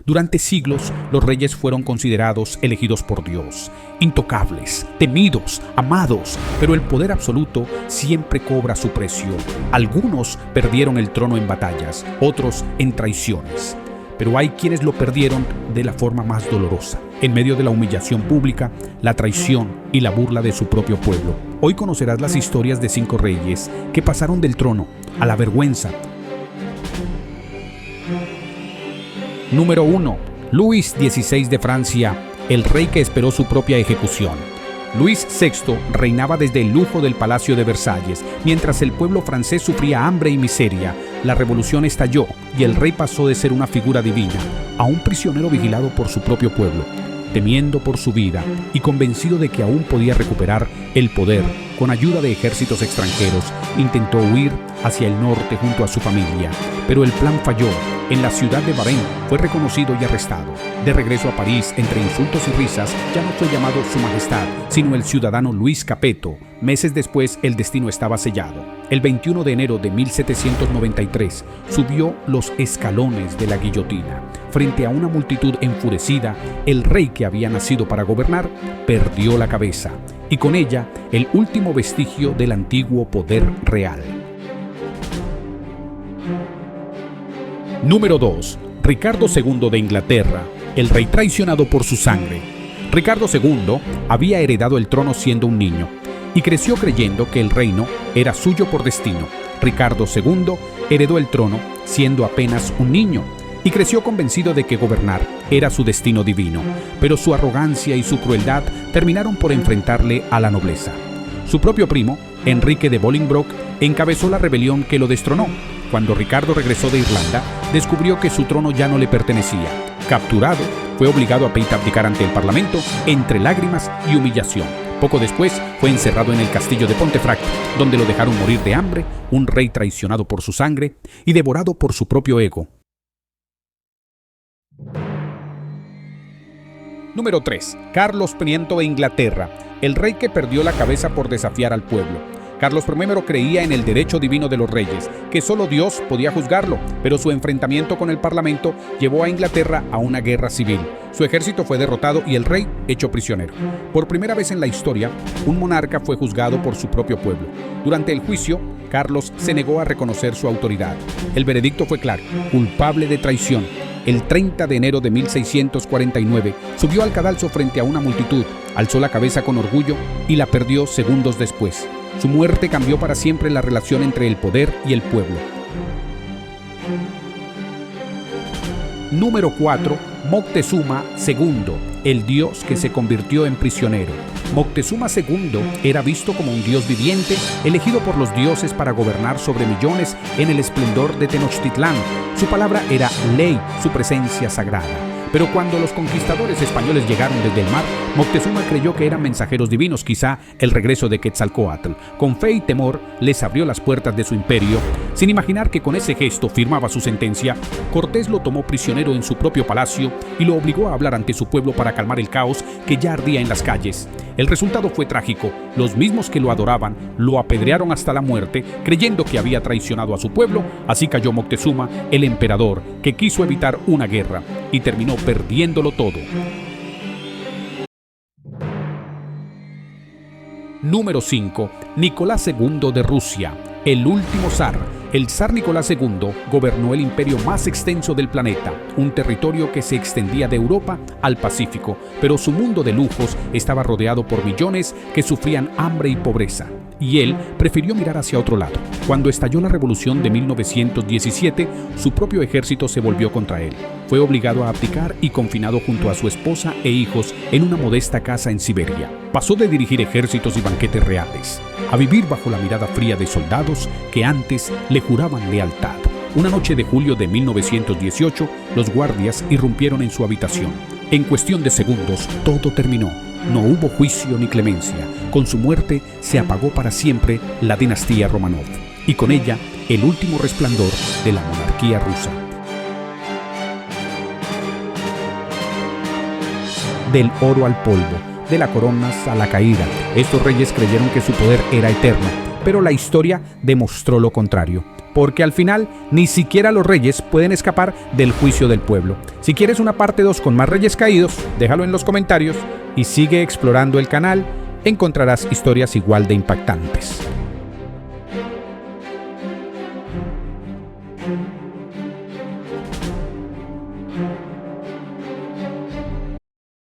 Durante siglos, los reyes fueron considerados elegidos por Dios, intocables, temidos, amados, pero el poder absoluto siempre cobra su precio. Algunos perdieron el trono en batallas, otros en traiciones. Pero hay quienes lo perdieron de la forma más dolorosa, en medio de la humillación pública, la traición y la burla de su propio pueblo. Hoy conocerás las historias de 5 reyes que pasaron del trono a la vergüenza. Número 1. Luis XVI de Francia, el rey que esperó su propia ejecución. Luis VI reinaba desde el lujo del Palacio de Versalles, mientras el pueblo francés sufría hambre y miseria. La revolución estalló y el rey pasó de ser una figura divina a un prisionero vigilado por su propio pueblo. Temiendo por su vida y convencido de que aún podía recuperar el poder con ayuda de ejércitos extranjeros, intentó huir hacia el norte junto a su familia, pero el plan falló. En la ciudad de Varennes fue reconocido y arrestado. De regreso a París, entre insultos y risas, ya no fue llamado Su Majestad, sino el ciudadano Luis Capetto. Meses después, el destino estaba sellado. El 21 de enero de 1793, subió los escalones de la guillotina. Frente a una multitud enfurecida, el rey que había nacido para gobernar perdió la cabeza, y con ella el último vestigio del antiguo poder real. Número 2. Ricardo II de Inglaterra, el rey traicionado por su sangre. Ricardo II había heredado el trono siendo un niño y creció creyendo que el reino era suyo por destino. Ricardo II heredó el trono siendo apenas un niño y creció convencido de que gobernar era su destino divino, pero su arrogancia y su crueldad terminaron por enfrentarle a la nobleza. Su propio primo, Enrique de Bolingbroke, encabezó la rebelión que lo destronó. Cuando Ricardo regresó de Irlanda, descubrió que su trono ya no le pertenecía. Capturado, fue obligado a abdicar ante el Parlamento entre lágrimas y humillación. Poco después, fue encerrado en el castillo de Pontefract, donde lo dejaron morir de hambre, un rey traicionado por su sangre y devorado por su propio ego. Número 3. Carlos V de Inglaterra, el rey que perdió la cabeza por desafiar al pueblo. Carlos I creía en el derecho divino de los reyes, que solo Dios podía juzgarlo, pero su enfrentamiento con el Parlamento llevó a Inglaterra a una guerra civil. Su ejército fue derrotado y el rey hecho prisionero. Por primera vez en la historia, un monarca fue juzgado por su propio pueblo. Durante el juicio, Carlos se negó a reconocer su autoridad. El veredicto fue claro: culpable de traición. El 30 de enero de 1649, subió al cadalso frente a una multitud, alzó la cabeza con orgullo y la perdió segundos después. Su muerte cambió para siempre la relación entre el poder y el pueblo. Número 4. Moctezuma II, el dios que se convirtió en prisionero. Moctezuma II era visto como un dios viviente, elegido por los dioses para gobernar sobre millones en el esplendor de Tenochtitlán. Su palabra era ley, su presencia sagrada. Pero cuando los conquistadores españoles llegaron desde el mar, Moctezuma creyó que eran mensajeros divinos, quizá el regreso de Quetzalcóatl. Con fe y temor les abrió las puertas de su imperio. Sin imaginar que con ese gesto firmaba su sentencia, Cortés lo tomó prisionero en su propio palacio y lo obligó a hablar ante su pueblo para calmar el caos que ya ardía en las calles. El resultado fue trágico. Los mismos que lo adoraban lo apedrearon hasta la muerte, creyendo que había traicionado a su pueblo. Así cayó Moctezuma, el emperador, que quiso evitar una guerra y terminó perdiéndolo todo. Número 5. Nicolás II de Rusia, el último zar. El zar Nicolás II gobernó el imperio más extenso del planeta, un territorio que se extendía de Europa al Pacífico, pero su mundo de lujos estaba rodeado por millones que sufrían hambre y pobreza, y él prefirió mirar hacia otro lado. Cuando estalló la revolución de 1917, su propio ejército se volvió contra él. Fue obligado a abdicar y confinado junto a su esposa e hijos en una modesta casa en Siberia. Pasó de dirigir ejércitos y banquetes reales a vivir bajo la mirada fría de soldados que antes le juraban lealtad. Una noche de julio de 1918, los guardias irrumpieron en su habitación. En cuestión de segundos, todo terminó. No hubo juicio ni clemencia. Con su muerte se apagó para siempre la dinastía Romanov, y con ella el último resplandor de la monarquía rusa. Del oro al polvo, de las coronas a la caída. Estos reyes creyeron que su poder era eterno, pero la historia demostró lo contrario. porque al final ni siquiera los reyes pueden escapar del juicio del pueblo. Si quieres una parte 2 con más reyes caídos, déjalo en los comentarios y sigue explorando el canal, encontrarás historias igual de impactantes.